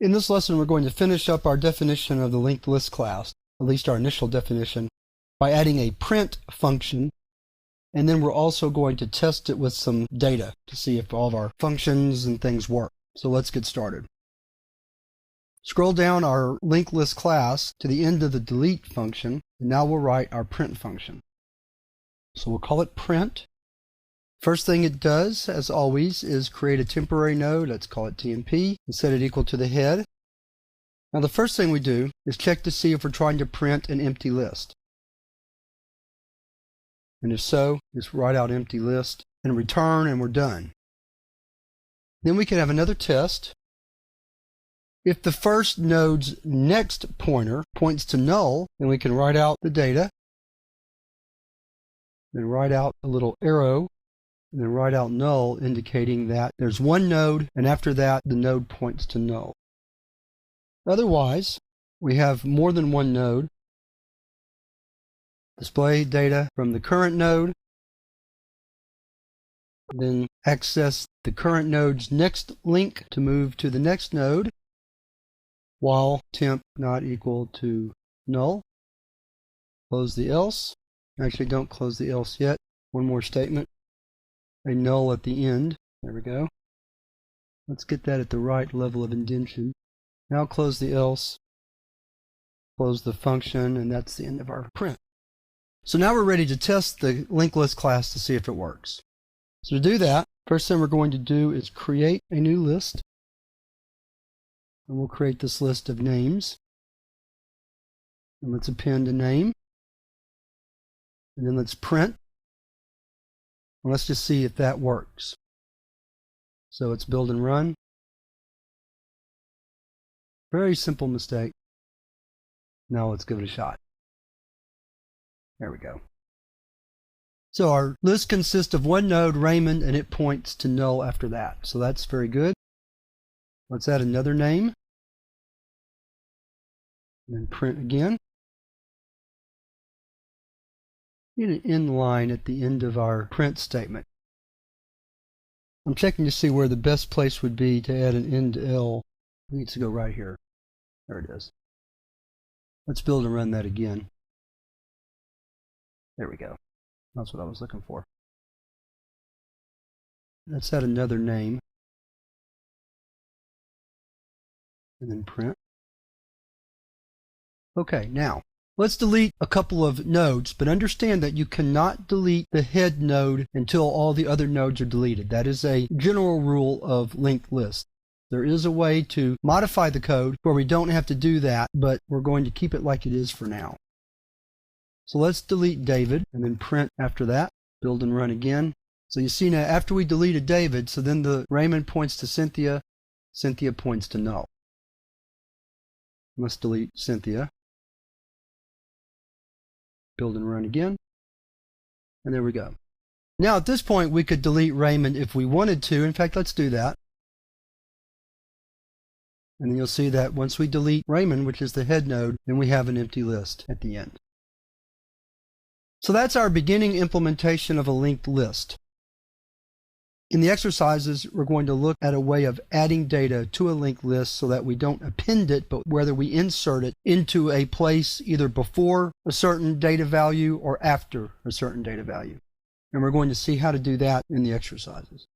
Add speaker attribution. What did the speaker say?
Speaker 1: In this lesson, we're going to finish up our definition of the linked list class, at least our initial definition, by adding a print function, and then we're also going to test it with some data to see if all of our functions and things work. So let's get started. Scroll down our linked list class to the end of the delete function, and now we'll write our print function. So we'll call it print. First thing it does, as always, is create a temporary node, let's call it TMP, and set it equal to the head. Now the first thing we do is check to see if we're trying to print an empty list. And if so, just write out empty list and return, and we're done. Then we can have another test. If the first node's next pointer points to null, then we can write out the data, then write out a little arrow, and then write out null, indicating that there's one node, and after that the node points to null. Otherwise, we have more than one node. Display data from the current node, then access the current node's next link to move to the next node, while temp not equal to null. Close the else. Actually, don't close the else yet. One more statement. A null at the end. There we go. Let's get that at the right level of indentation. Now close the else, close the function, and that's the end of our print. So now we're ready to test the linked list class to see if it works. So to do that, first thing we're going to do is create a new list. And we'll create this list of names. And let's append a name. And then let's print. And let's just see if that works. So it's build and run. Very simple mistake. Now let's give it a shot. There we go. So our list consists of one node, Raymond, and it points to null after that. So that's very good. Let's add another name. And then print again. Need an end line at the end of our print statement. I'm checking to see where the best place would be to add an end L. It needs to go right here. There it is. Let's build and run that again. There we go. That's what I was looking for. Let's add another name. And then print. Okay, now let's delete a couple of nodes, but understand that you cannot delete the head node until all the other nodes are deleted. That is a general rule of linked lists. There is a way to modify the code where we don't have to do that, but we're going to keep it like it is for now. So let's delete David and then print after that. Build and run again. So you see now after we deleted David, so then the Raymond points to Cynthia, Cynthia points to null. Let's delete Cynthia. Build and run again. And there we go. Now at this point we could delete Raymond if we wanted to. In fact, let's do that. And then you'll see that once we delete Raymond, which is the head node, then we have an empty list at the end. So that's our beginning implementation of a linked list. In the exercises, we're going to look at a way of adding data to a linked list so that we don't append it, but whether we insert it into a place either before a certain data value or after a certain data value. And we're going to see how to do that in the exercises.